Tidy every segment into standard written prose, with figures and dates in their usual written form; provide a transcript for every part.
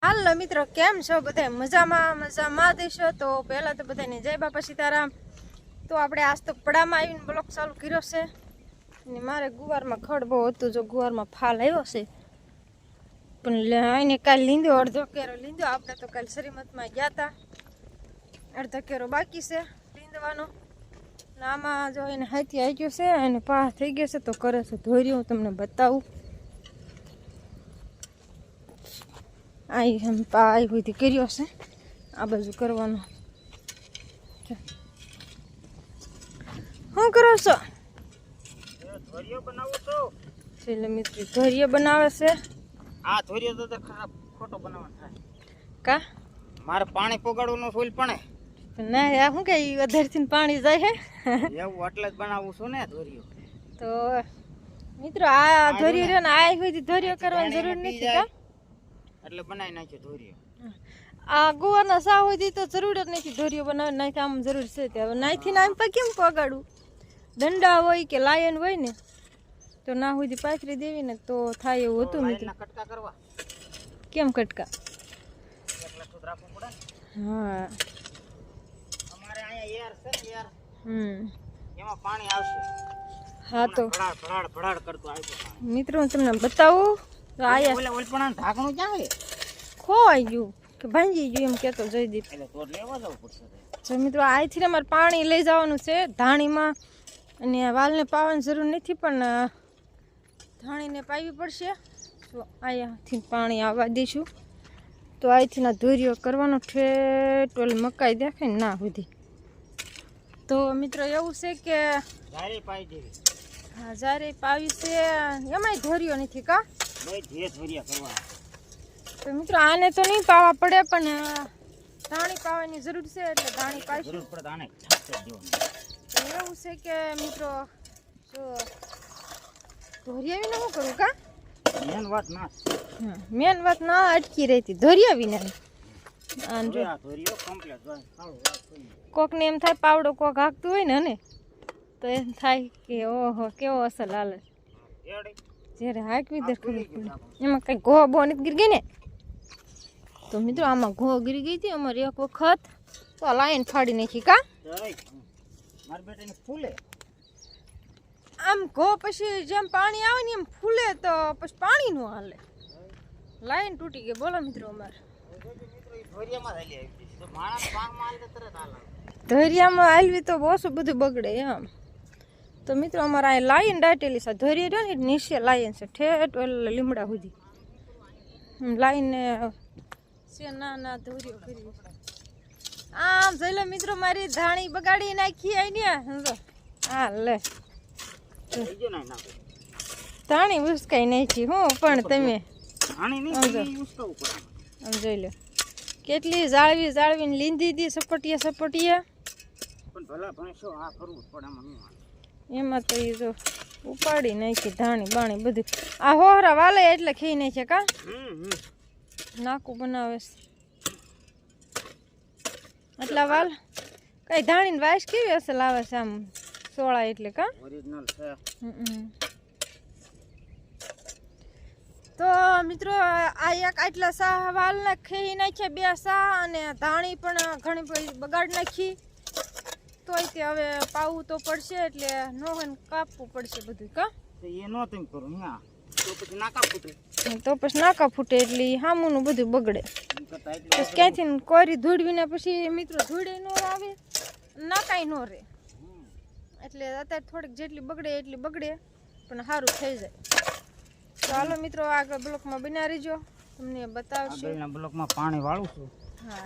હાલો મિત્રો, કેમ છો બધા? મજામાં દેશો? તો પહેલા તો બધાને જય બાપા સીતારામ. તો આપણે આજ તો પડામાં આવીને બ્લોક ચાલુ કર્યો છે અને મારે ગુવારમાં ખડ બહુ હતું, જો ગુવારમાં ફાલ આવ્યો છે પણ આઈને કાલે લીંદો, અડધો કેરો લીંદો. આપણે તો કાલે શ્રીમતમાં ગયા હતા, અડધો કેરો બાકી છે લીંદવાનો. આમાં જો એને હાથી આવી ગયો છે અને પા થઈ ગયો છે તો કરે છે ધોરી. હું તમને બતાવું. આ બધી કર્યો છે, આ બાજુ કરવાનો. શું કરો છો? ધોરિયો બનાવું તો એટલે મિત્રો ધોરિયો બનાવે છે. આ ધોરિયો તો ખરાબ ખોટો બનાવવાનો થાય કા મારે પાણી પોગાડવાનું ફૂલ પણ ના, આ શું કે વધારથી પાણી જાય હે એવું એટલે જ બનાવું છું ને ધોરિયો. તો મિત્રો આ ધોરિયો રહ્યો ને, આ બધી ધોરિયો કરવાની જરૂર નથી કા, એટલે બનાવી નાખ્યો ધોરિયો. આ ગુવારના સા હોય તો જરૂર જ નથી ધોરિયો બનાવવાની. નાખી આમ જરૂર છે ત્યાં નાખી ને આમ પર કેમ પગાડું? દંડા હોય કે લાયન હોય ને તો ના હોય પાથરી દેવી ને તો થાય એવું હતું મિત્રો. કટકા કરવા કેમ કટકા? એટલે તો રાખવું પડે. હા, અમારે અહીંયા યાર છે ને યાર, એમાં પાણી આવશે. હા તો ભડાડ ભડાડ કરતો આવશે મિત્રો હું તમને બતાવું. તો આયા ઓલે ઓલપણા ઢાંકણું ક્યાં છે? ખોવાઈ ગયું કે ભાંજી ગયું એમ કેતો જયદીપ. એટલે તો લેવા જવું પડશે. જો મિત્રો અહીંથી અમારે પાણી લઈ જવાનું છે ધાણીમાં, અને વાલને પાવાની જરૂર નથી પણ ધાણીને પાવી પડશે. તો અહીંયાથી પાણી આવવા દઈશું. તો અહીંથી ના ધોરિયો કરવાનો ઠેઠ ઓલી મકાઈ દેખાય ને ના સુધી. તો મિત્રો એવું છે કે જારે પાઈ દેવી. હા, જ્યારે પાવી છે એમાંય ધોરિયો નથી કા. જે ધોરિયા કરવા તો મિત્રો આને તો નહીં પાવા પડે પણ ધાણી પાવાની જરૂર છે એટલે ધાણી પાઈશું. જરૂર પડે આને ઠાક દેવાનું. એવું છે કે મિત્રો જો ધોરિયા વિના શું કરું કા? મેન વાત ના મેન વાત ના અટકી રહેતી ધોરિયા વિના. આમ જો આ ધોરિયો કમ્પ્લીટ જાય સારું વાત થઈ. કોકને એમ થાય પાવડો કોક હાંકતું હોય ને તો એમ થાય કે ઓહો કેવો અસલ હાલે. એડી જ્યારે હાંકવી દે ખબર પડે એમાં કઈ ઘો બો નથી ગીરી ગઈ ને. તો મિત્રો આમાં ઘો ગીરી ગઈ હતી અમારે એક વખત, તો લાઈન ફાડી નાખી કા. મારા બેટાને ફૂલે આમ ઘો પછી જેમ પાણી આવે ને એમ ફૂલે તો પછી પાણી નું હાલે. લાઈન તૂટી ગઈ બોલો મિત્રો અમારે. ધોરિયામાં હાલવી તો ઓછું બધું બગડે એમ. તો મિત્રો અમારે અહીં લાઈન દાટેલી છે. ધોરિયા રહ્યો ને નીચે લાઈન છે ઠેઠ ઓલા લીમડા સુધી લાઈન ને છે. ના ધોરિયો કરી આમ જોઈ લો મિત્રો, મારી ધાણી બગાડી નાખી આઈ ને. હા લે ધાણી ઉસકાઈ નાખી હું પણ તમે આમ જોઈ લો કેટલી જાળવીને લીંધી હતી સપટીયા. એમાં તો એ જો ઉપાડી નાખી ધાણી બાણી બધું. આ હોહરા વાલે એટલે ખાઈ નાખે કા. નાકું બનાવે છે એટલા વાલ. કઈ ધાણીની વાસ કેવી અસલ આવે છે આમ સોળા એટલે કા. તો મિત્રો આ એક આટલા સા વાલના ખાઈ નાખ્યા, બે સા અને ધાણી પણ ઘણી બગાડ નાખી. તોય તે હવે પાવું તો પડશે એટલે નો કાપવું પડશે બધું કા. એ નો તેમ કરું ના તો પછી નાકા ફૂટે એટલે હામુનું બધું બગડે. પછી ક્યાંથી કોરી ધૂળવીને પછી મિત્રો ધૂળે નો આવે, નાકાઈ નો રહે. એટલે અત્યારે થોડીક જેટલી બગડે એટલી બગડે પણ સારું થઈ જાય. તો હાલો મિત્રો આગળ બ્લોકમાં બના રહીજો, તમને બતાવશું. બ્લોકમાં પાણી વાળું છું. હા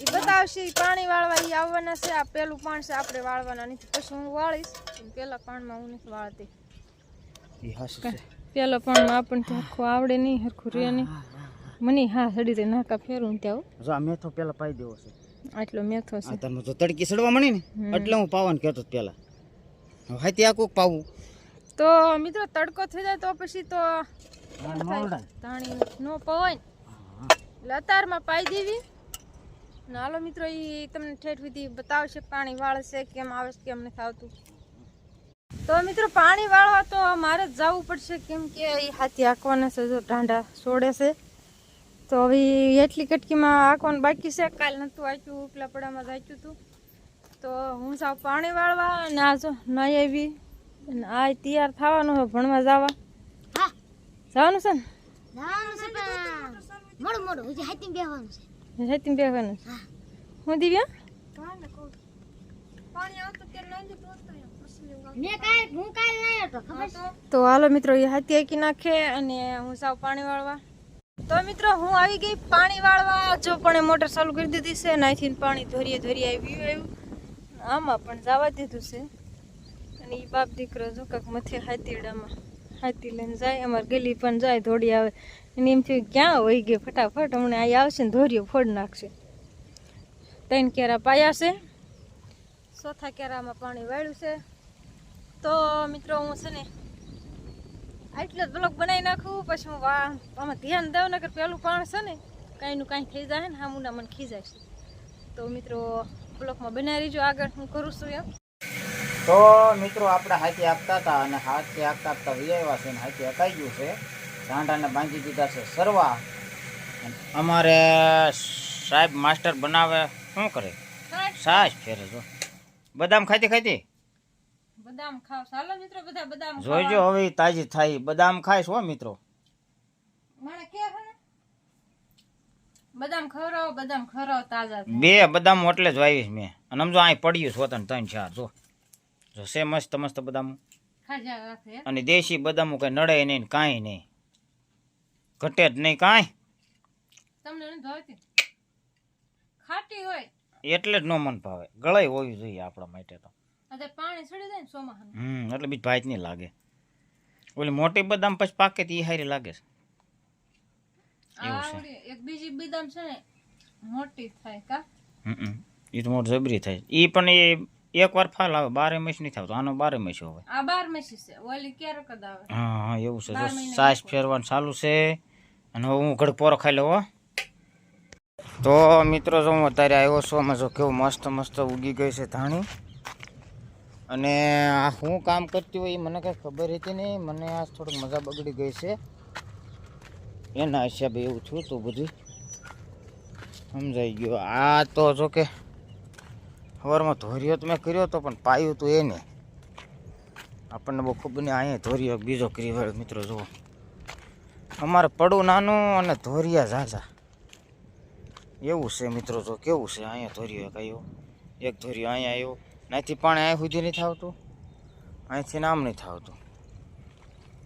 એ બતાવશે. પાણી વાળવા એ આવવાના છે. આ પેલું પાણ છે આપણે વાળવાના નથી. પછી હું વાળીશ. પેલા પાણમાં હું નથી વાળતી. પેલા પાણમાં આપણને હરખું આવડે નહીં, હરખું રે નહીં. મને હા સડી દે નાકા ફેરવું ત્યાં મેથો પેલા પાઈ દેવો છે. આટલો મેથો છે. તમે તો તડકી સડવા મળી ને એટલે હું પાવાનું કહેતો પેલા. હા ત્યાં કોક પાવું તો મિત્રો તડકો થઈ જાય તો પછી તો ધાણી નો પવાય ને એટલે અતારમાં પાઈ દેવી. હાલો મિત્રો એ તમને ઠેઠ વિધિ બતાવશે પાણી વાળશે કેમ આવે છે કેમ નથી આવતું. તો મિત્રો પાણી વાળવા તો મારે જ જવું પડશે કેમ કે એ હાથી હાંકવાના છે. જો ઢાંઢા છોડે છે તો હવે એટલી કટકીમાં આંકવાનું બાકી છે. કાલ નહોતું આંક્યું, પેલા પડામાં જ આંક્યું હતું. તો હું સાવ પાણી વાળવા અને આ જો નાઈ આવી અને આ તૈયાર થવાનું છે ભણવા જવા. હા જવાનું છે ને? જવાનું છે પણ મોડું મોડું હજી હાથી બેહવાનું છે. હેતી બેહવાનું છે. હું દિવ્યા હું કાલ નહીં હતો ખબર છે. તો હાલો મિત્રો એ હાથી આંકી નાખે અને હું સાવ પાણી વાળવા. તો મિત્રો હું આવી ગઈ પાણી વાળવા. જો પણ મોટર ચાલુ કરી દીધી છે અને અહીંથી પાણી ધોરીએ ધોરીએ આવ્યું. આમાં પણ જવા દીધું છે અને એ બાપ દીકરો જો કાંક મથે હાથીડામાં હાથી લઈને જાય. અમારે ગલી પણ જાય ધોડી આવે અને એમ થયું ક્યાં વહી ગઈ ફટાફટ હમણાં અહીં આવશે ને ધોરીઓ ફોડ નાખશે. 3 કેરા પાયા છે, 4થા કેરામાં પાણી વાળ્યું છે. તો મિત્રો હું છે ને આટલો જ બ્લોક બનાવી નાખું, પછી હું આમાં ધ્યાન દઉં ને કે પેલું પાણી છે ને કાંઈનું કાંઈ થઈ જાય ને હામુના મને ખીજાય છે. તો મિત્રો બ્લોકમાં બનાવી રહીજો, આગળ હું કરું છું એમ. તો મિત્રો આપણે હાથી આપતા હતા અને હાથી આપતા આપતા વિયાવ્યા છે ને હાથી અકાઈ ગયું છે. ઢાંઢાને બાંધી દીધા છે સરવા. અમારે સાહેબ માસ્ટર બનાવે શું કરે? સાસ ફેરે જો બદામ ખાતી ખાતી બદામ ખાવ ચાલો મિત્રો, બધા બદામ જોઈજો હવે તાજી થાય. બદામ ખાઈશ હો મિત્રો. મને કે છે ને બદામ ખવડાવો તાજા. 2 બદામ એટલે જ વાવીશ મેં. અને સમજો અહીં પડ્યું સ્વતન 3-4 જો જો છે મસ્ત મસ્ત બદામ. ખાજા રાખે અને દેશી બદામો કઈ નડે નહીં ને કાંઈ નહીં, ઘટે જ નહીં કાંઈ. તમને નથી ભાવતી? ખાટી હોય એટલે જ ન મન ભાવે. ગળાઈ હોવી જોઈએ આપણા માટે તો. અત્યારે પાણી સડી જાય ને ચોમાહાનું. એટલે બીજ ભાઈ જ નહીં લાગે. ઓલી મોટી બદામ પછી પાકે તો એ હારી લાગે છે. એવું છે. એક બીજી બદામ છે ને મોટી થાય કા. એ તો મોટી જબરી થાય. એ પણ એ એક વાર ફાલ આવે, 12 મહિસ નહીં થતો. આનો 12 મહિસ હવે. આ 12 મહિસ છે, ઓલી ક્યારેક જ આવે. હા એવું છે. સાસ ફેરવાનું ચાલુ છે અને હવે હું ઘડ પોરો ખાઈ લઉં. તો મિત્રો જો હું અત્યારે આવ્યો છું, આમાં જો કેવું મસ્ત મસ્ત ઉગી ગઈ છે ધાણી. અને આ શું કામ કરતી હોય એ મને કંઈ ખબર હતી નહીં. મને આ થોડીક મજા બગડી ગઈ છે એના હિસાબે એવું થયું તો બધું સમજાઈ ગયું. આ તો જો કે સવારમાં ધોર્યો તો મેં કર્યો હતો પણ પાયું તો એને આપણને બહુ ખબર નહીં. અહીંયા ધોર્યો બીજો કરી વાળો મિત્રો જુઓ. અમારે પડું નાનું અને ધોરિયા ઝાઝા એવું છે મિત્રો. જો કેવું છે અહીંયા ધોર્યો આવ્યો, એક ધોર્યો અહીંયા આવ્યો. અહીંથી પાણી અહીં સુધી નહીં થતું, અહીંથી નામ નહીં થતું.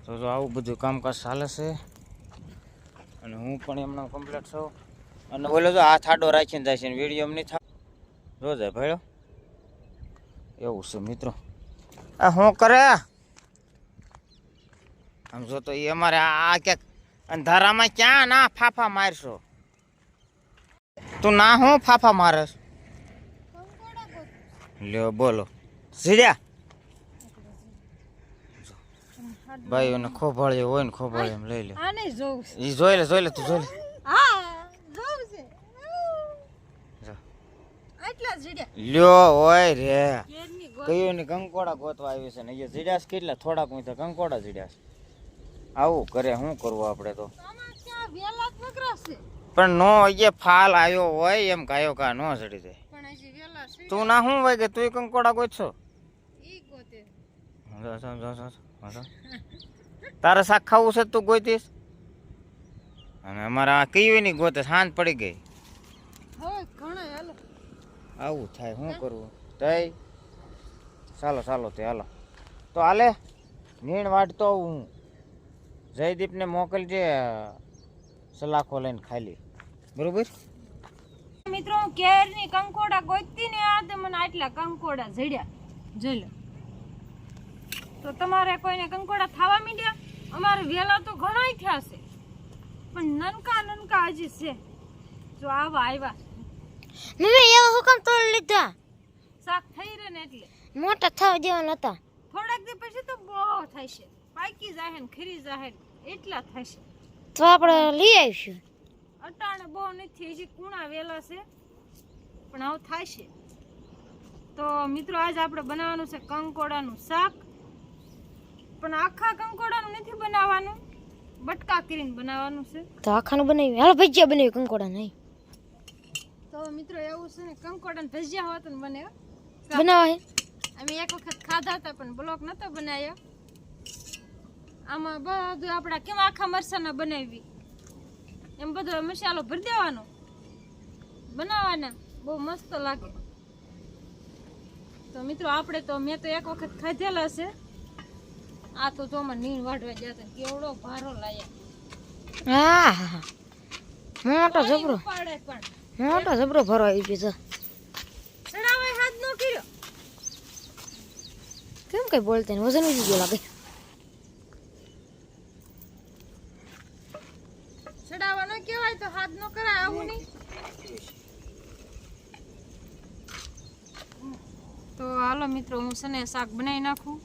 તો જો આવું બધું કામકાજ ચાલે છે અને હું પણ એમના કમ્પ્લીટ છું. અને બોલો જો હાથ આડો રાખીને જાય છે ને વિડીયો એમ નહીં થાય જો જાય ભાઈઓ. એવું છે મિત્રો. આ શું કરે આમ જો તો એ અમારે આ ક્યાંક અંધારામાં ક્યાં ના ફાફા મારશો તું? ના હું ફાફા મારસ લ્યો બોલો સીડ્યા ભાઈ એને ખોભાળ્યો હોય ને ખોભાળ્યો એમ લઈ લે. આ નહીં જોઉં છે. ઈ જોઈ લે તું જોઈ લે. હા જોઉં છે. આટલા જીડ્યા લ્યો હોય રે કેરની ગો. કયું ને કંકોડા ગોતવા આવી છે ને એ જીડ્યાસ કેટલા થોડાક હું તો કંકોડા જીડ્યાસ. આવું કરે શું કરવું આપણે તો. આમાં ક્યાં વેલા જ નકરાશે પણ નો એ ફાલ આવ્યો હોય એમ ગાયો કા નો ચડી જાય. પણ હજી વેલા છે. તું ના શું હોય કે તું કંકોડા ગોતશો? ઈ ગોતે તારે શાક ખાવું છે તું ગોતીશ અને અમારા કયું ની ગોતે શાંત પડી ગઈ. હવે ઘણા હાલો આવું થાય શું કરવું તઈ. ચાલો તે હાલો તો હાલે નીણ વાટતો હું જયદીપને મોકલજે સલાખો લઈને ખાલી બરોબર. મિત્રો હું કેરની કંકોડા ગોતતી ને આ તે મને આટલા કંકોડા જડ્યા જોઈ લો. તો તમારે કોઈને કંકોડા ખાવા માંડ્યા? અમારે વેલા તો ઘણાય થયા છે પણ નનકા હજી છે. જો આવા આવ્યા મમ્મી એવા હુકમ તોડ લીધા શાક થઈ રહે ને એટલે મોટા થવા જેવા નતા. થોડાક દી પછી તો બહુ થાય છે, પાકી જાહે ને ખરી જાહે એટલા થશે. તો આપણે લઈ આવીશું. અટાણે બહુ નથી, હજી કુણા વેલા છે પણ આવું થાય છે. તો મિત્રો આજે આપણે બનાવવાનું છે કંકોડાનું શાક, પણ આખા કંકોડાનું નથી બનાવવાનું, બટકા કરીને બનાવવાનું છે. તો આખાનું બનાવી હાલો ભજીયા બનાવી કંકોડા નહીં તો મિત્રો એવું છે ને કંકોડા ને ભજીયા હોત ને બને હો. બનાવા હે અમે એક વખત ખાધા હતા પણ બ્લોક નતો બનાવ્યો. આમાં બધું આપણા કેમ આખા મરચાના બનાવી એમ બધો મસાલો ભરી દેવાનો બનાવવાના બહુ મસ્ત લાગે. તો મિત્રો આપણે તો મેં તો એક વખત ખાધેલા છે. આ તો જો માં નીણ વાઢવા જતા કેવડો ભારો લાયા. હા મોટો જબરો પાડે પણ મોટો જબરો ભરો આવી ગયો છે ચડાવે હાથ નો કર્યો. કેમ કઈ બોલતે ને વજન ઉજી ગયો લાગે ચડાવવા ન કહેવાય તો હાથ નો કરાય આવું નહીં. તો હાલો મિત્રો હું છે ને શાક બનાવી નાખું.